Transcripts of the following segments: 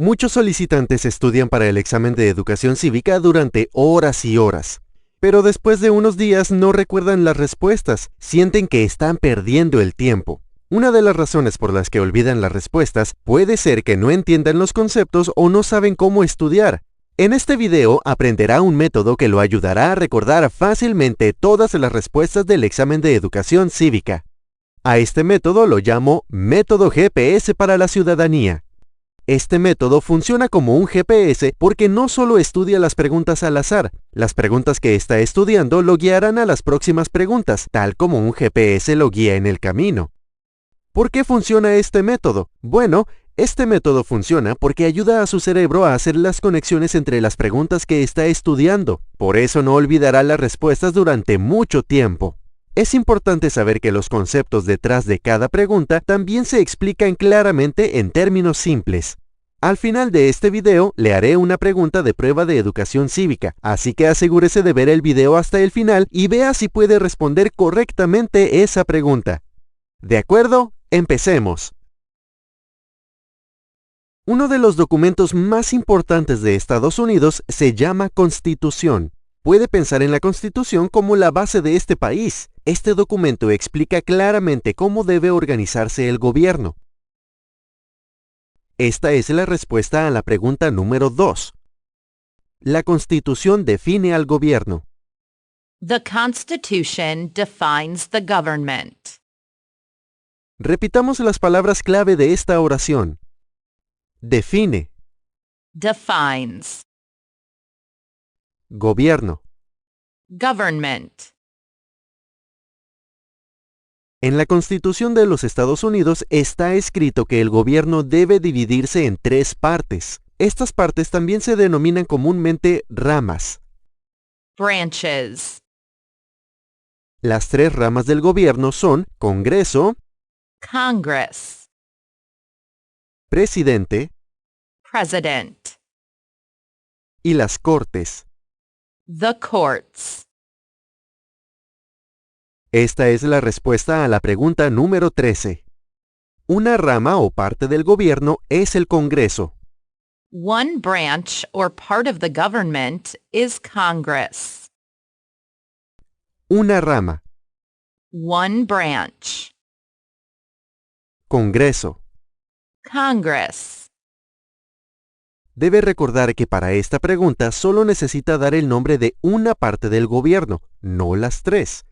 Muchos solicitantes estudian para el examen de educación cívica durante horas y horas, pero después de unos días no recuerdan las respuestas, sienten que están perdiendo el tiempo. Una de las razones por las que olvidan las respuestas puede ser que no entiendan los conceptos o no saben cómo estudiar. En este video aprenderá un método que lo ayudará a recordar fácilmente todas las respuestas del examen de educación cívica. A este método lo llamo método GPS para la ciudadanía. Este método funciona como un GPS porque no solo estudia las preguntas al azar, las preguntas que está estudiando lo guiarán a las próximas preguntas, tal como un GPS lo guía en el camino. ¿Por qué funciona este método? Bueno, este método funciona porque ayuda a su cerebro a hacer las conexiones entre las preguntas que está estudiando. Por eso no olvidará las respuestas durante mucho tiempo. Es importante saber que los conceptos detrás de cada pregunta también se explican claramente en términos simples. Al final de este video le haré una pregunta de prueba de educación cívica, así que asegúrese de ver el video hasta el final y vea si puede responder correctamente esa pregunta. ¿De acuerdo? Empecemos. Uno de los documentos más importantes de Estados Unidos se llama Constitución. Puede pensar en la Constitución como la base de este país. Este documento explica claramente cómo debe organizarse el gobierno. Esta es la respuesta a la pregunta número 2. La Constitución define al gobierno. The Constitution defines the government. Repitamos las palabras clave de esta oración. Define, Defines. gobierno. Government. En la Constitución de los Estados Unidos está escrito que el gobierno debe dividirse en 3 partes. Estas partes también se denominan comúnmente ramas. Branches. Las 3 ramas del gobierno son Congreso, Congress. Presidente President. y las Cortes. The courts. Esta es la respuesta a la pregunta número 13. Una rama o parte del gobierno es el Congreso. One branch or part of the government is Congress. Una rama, One branch. Congreso. Congress. Debe recordar que para esta pregunta solo necesita dar el nombre de una parte del gobierno, no las 3.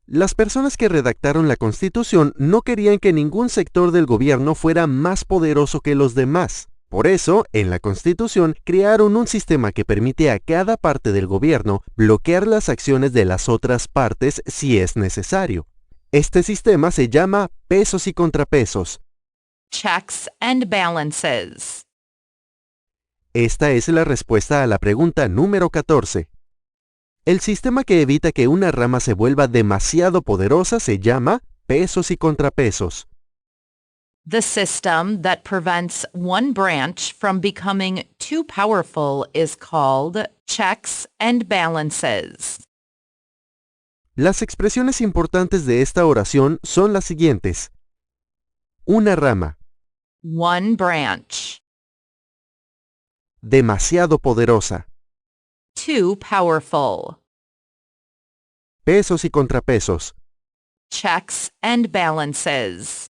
Las personas que redactaron la Constitución no querían que ningún sector del gobierno fuera más poderoso que los demás. Por eso, en la Constitución crearon un sistema que permite a cada parte del gobierno bloquear las acciones de las otras partes si es necesario. Este sistema se llama pesos y contrapesos. Checks and balances. Esta es la respuesta a la pregunta número 14. El sistema que evita que una rama se vuelva demasiado poderosa se llama pesos y contrapesos. The system that prevents one branch from becoming too powerful is called checks and balances. Las expresiones importantes de esta oración son las siguientes. Una rama, One branch. demasiado poderosa, Too powerful. pesos y contrapesos. Checks and balances.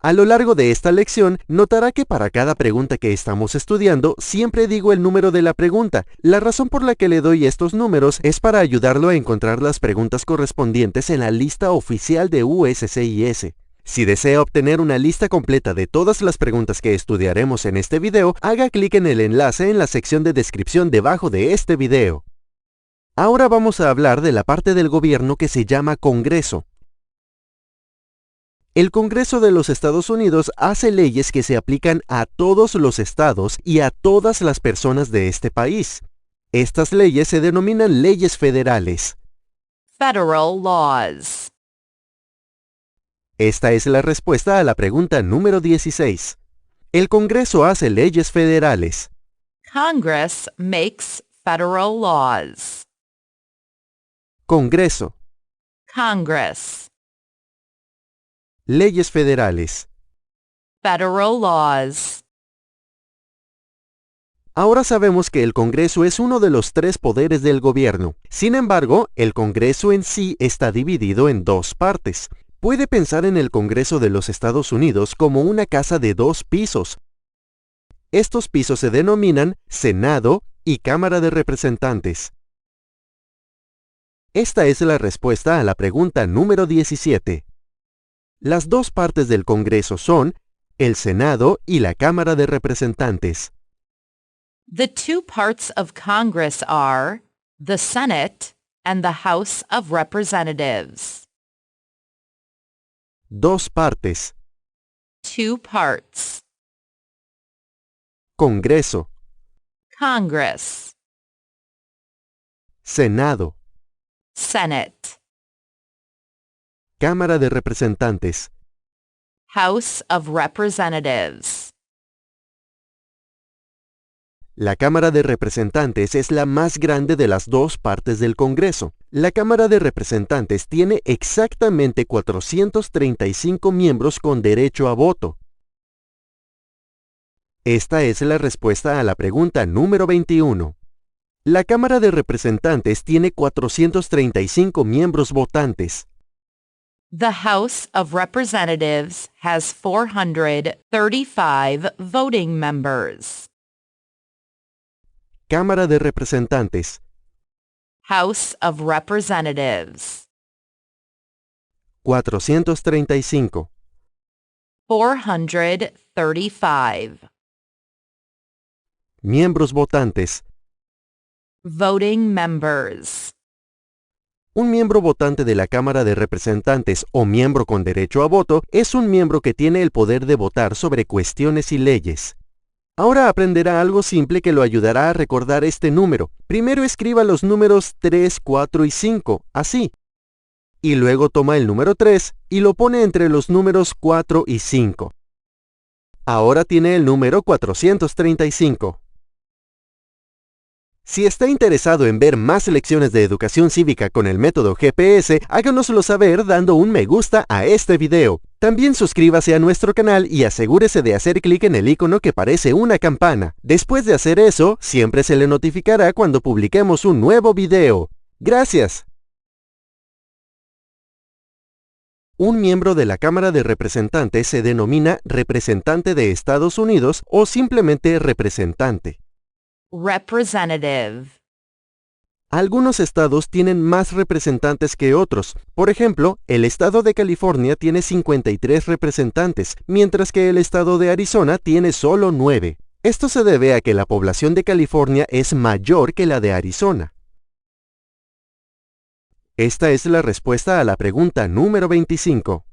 A lo largo de esta lección, notará que para cada pregunta que estamos estudiando, siempre digo el número de la pregunta. La razón por la que le doy estos números es para ayudarlo a encontrar las preguntas correspondientes en la lista oficial de USCIS. Si desea obtener una lista completa de todas las preguntas que estudiaremos en este video, haga clic en el enlace en la sección de descripción debajo de este video. Ahora vamos a hablar de la parte del gobierno que se llama Congreso. El Congreso de los Estados Unidos hace leyes que se aplican a todos los estados y a todas las personas de este país. Estas leyes se denominan leyes federales. Federal laws. Esta es la respuesta a la pregunta número 16. El Congreso hace leyes federales. Congress makes federal laws. Congreso. Congress. Leyes federales. Federal laws. Ahora sabemos que el Congreso es uno de los tres poderes del gobierno. Sin embargo, el Congreso en sí está dividido en dos partes. Puede pensar en el Congreso de los Estados Unidos como una casa de dos pisos. Estos pisos se denominan Senado y Cámara de Representantes. Esta es la respuesta a la pregunta número 17. Las dos partes del Congreso son el Senado y la Cámara de Representantes. The two parts of Congress are the Senate and the House of Representatives. Dos partes. Two parts. Congreso. Congress. Senado. Senate. Cámara de Representantes. House of Representatives. La Cámara de Representantes es la más grande de las dos partes del Congreso. La Cámara de Representantes tiene exactamente 435 miembros con derecho a voto. Esta es la respuesta a la pregunta número 21. La Cámara de Representantes tiene 435 miembros votantes. The House of Representatives has 435 voting members. Cámara de Representantes. House of Representatives. 435. 435. Miembros votantes. Voting members. Un miembro votante de la Cámara de Representantes o miembro con derecho a voto es un miembro que tiene el poder de votar sobre cuestiones y leyes. Ahora aprenderá algo simple que lo ayudará a recordar este número. Primero escriba los números 3, 4 y 5, así. Y luego toma el número 3 y lo pone entre los números 4 y 5. Ahora tiene el número 435. Si está interesado en ver más lecciones de educación cívica con el método GPS, háganoslo saber dando un me gusta a este video. También suscríbase a nuestro canal y asegúrese de hacer clic en el icono que parece una campana. Después de hacer eso, siempre se le notificará cuando publiquemos un nuevo video. ¡Gracias! Un miembro de la Cámara de Representantes se denomina representante de Estados Unidos o simplemente representante. Representative. Algunos estados tienen más representantes que otros. Por ejemplo, el estado de California tiene 53 representantes, mientras que el estado de Arizona tiene solo 9. Esto se debe a que la población de California es mayor que la de Arizona. Esta es la respuesta a la pregunta número 25.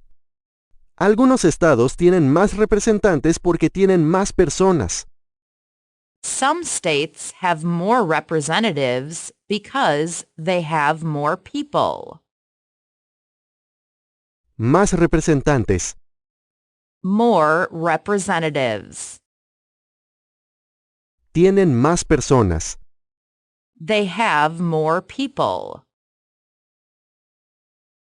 Algunos estados tienen más representantes porque tienen más personas. Some states have more representatives because they have more people. Más representantes. More representatives. Tienen más personas. They have more people.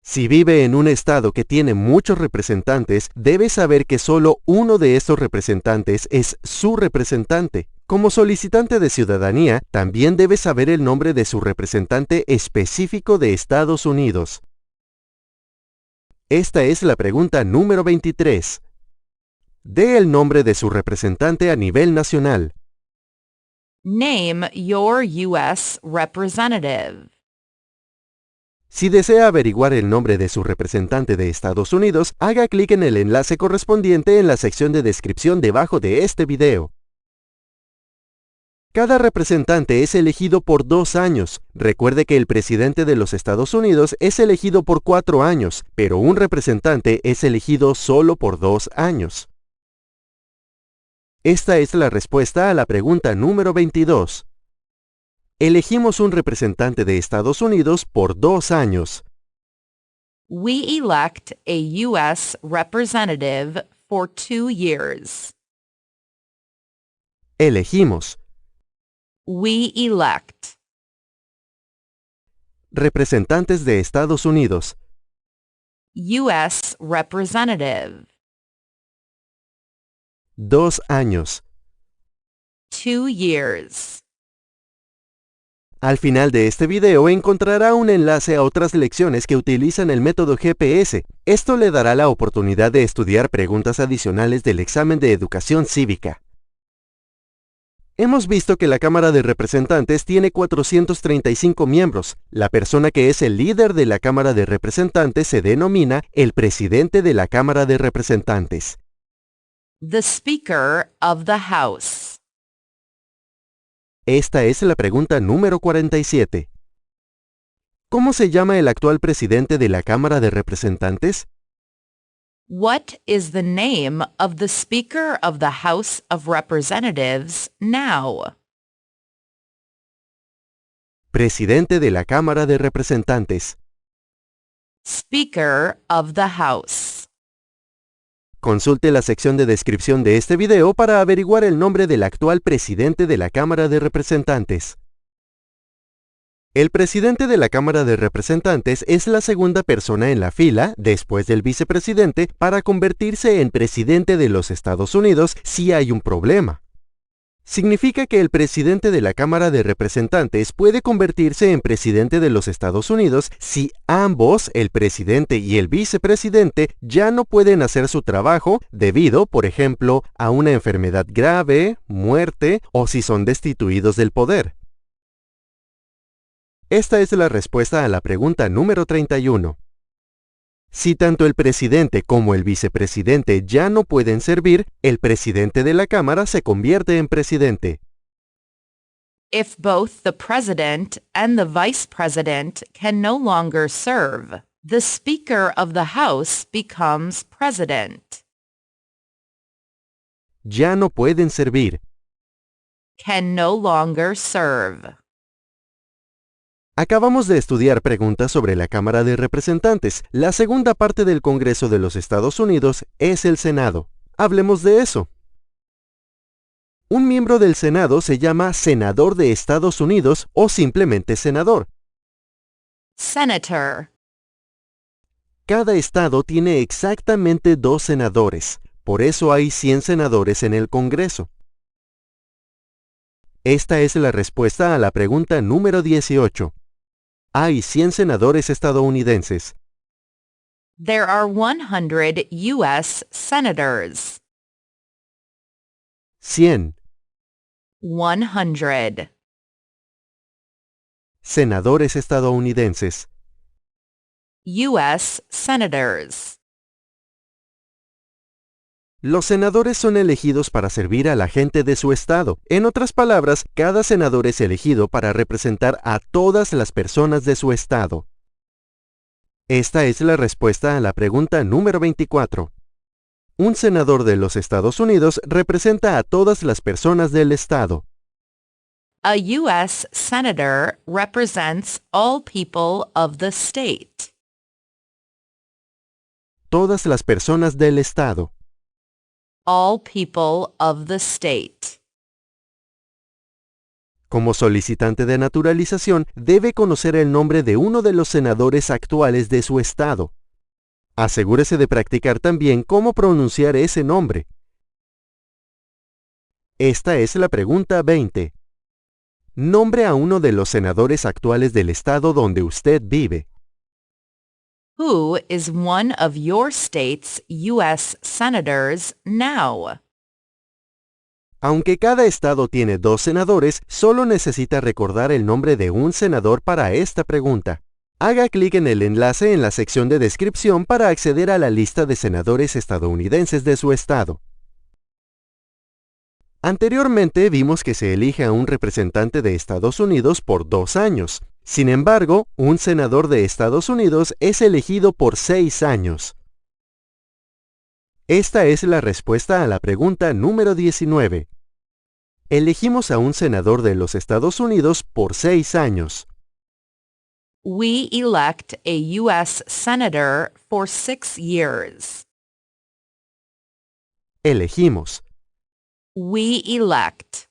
Si vive en un estado que tiene muchos representantes, debe saber que solo uno de estos representantes es su representante. Como solicitante de ciudadanía, también debe saber el nombre de su representante específico de Estados Unidos. Esta es la pregunta número 23. Dé el nombre de su representante a nivel nacional. Name your U.S. representative. Si desea averiguar el nombre de su representante de Estados Unidos, haga clic en el enlace correspondiente en la sección de descripción debajo de este video. Cada representante es elegido por 2 años. Recuerde que el presidente de los Estados Unidos es elegido por 4 años, pero un representante es elegido solo por 2 años. Esta es la respuesta a la pregunta número 22. Elegimos un representante de Estados Unidos por 2 años. We elect a U.S. representative for 2 years. Elegimos. We elect. Representantes de Estados Unidos. U.S. representative. 2 años. 2 years. Al final de este video encontrará un enlace a otras lecciones que utilizan el método GPS. Esto le dará la oportunidad de estudiar preguntas adicionales del examen de educación cívica. Hemos visto que la Cámara de Representantes tiene 435 miembros. La persona que es el líder de la Cámara de Representantes se denomina el presidente de la Cámara de Representantes. The Speaker of the House. Esta es la pregunta número 47. ¿Cómo se llama el actual presidente de la Cámara de Representantes? What is the name of the Speaker of the House of Representatives now? Presidente de la Cámara de Representantes. Speaker of the House. Consulte la sección de descripción de este video para averiguar el nombre del actual presidente de la Cámara de Representantes. El presidente de la Cámara de Representantes es la segunda persona en la fila, después del vicepresidente, para convertirse en presidente de los Estados Unidos si hay un problema. Significa que el presidente de la Cámara de Representantes puede convertirse en presidente de los Estados Unidos si ambos, el presidente y el vicepresidente, ya no pueden hacer su trabajo debido, por ejemplo, a una enfermedad grave, muerte o si son destituidos del poder. Esta es la respuesta a la pregunta número 31. Si tanto el presidente como el vicepresidente ya no pueden servir, el presidente de la Cámara se convierte en presidente. If both the president and the vice president can no longer serve, the Speaker of the House becomes president. Ya no pueden servir. Can no longer serve. Acabamos de estudiar preguntas sobre la Cámara de Representantes. La segunda parte del Congreso de los Estados Unidos es el Senado. Hablemos de eso. Un miembro del Senado se llama Senador de Estados Unidos o simplemente Senador. Senator. Cada estado tiene exactamente 2 senadores. Por eso hay 100 senadores en el Congreso. Esta es la respuesta a la pregunta número 18. Hay 100 senadores estadounidenses. There are 100 U.S. senators. 100. 100. Senadores estadounidenses. U.S. senators. Los senadores son elegidos para servir a la gente de su estado. En otras palabras, cada senador es elegido para representar a todas las personas de su estado. Esta es la respuesta a la pregunta número 24. Un senador de los Estados Unidos representa a todas las personas del estado. A U.S. senator represents all people of the state. Todas las personas del estado. All people of the state. Como solicitante de naturalización, debe conocer el nombre de uno de los senadores actuales de su estado. Asegúrese de practicar también cómo pronunciar ese nombre. Esta es la pregunta 20. Nombre a uno de los senadores actuales del estado donde usted vive. Who is one of your state's U.S. senators now? Aunque cada estado tiene 2 senadores, solo necesita recordar el nombre de un senador para esta pregunta. Haga clic en el enlace en la sección de descripción para acceder a la lista de senadores estadounidenses de su estado. Anteriormente vimos que se elige a un representante de Estados Unidos por 2 años. Sin embargo, un senador de Estados Unidos es elegido por 6 años. Esta es la respuesta a la pregunta número 19. Elegimos a un senador de los Estados Unidos por 6 años. We elect a U.S. senator for 6 years. Elegimos. We elect.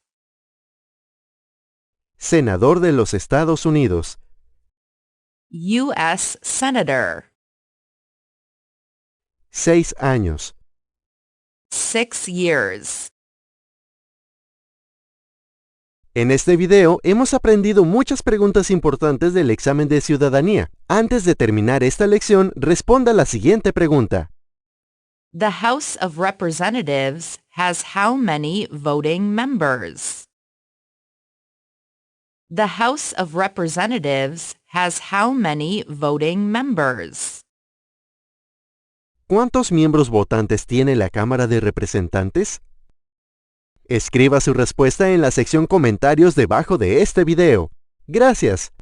Senador de los Estados Unidos. U.S. senator. 6 años. 6 years. En este video hemos aprendido muchas preguntas importantes del examen de ciudadanía. Antes de terminar esta lección, responda la siguiente pregunta. The House of Representatives has how many voting members? The House of Representatives has how many voting members? ¿Cuántos miembros votantes tiene la Cámara de Representantes? Escriba su respuesta en la sección comentarios debajo de este video. Gracias.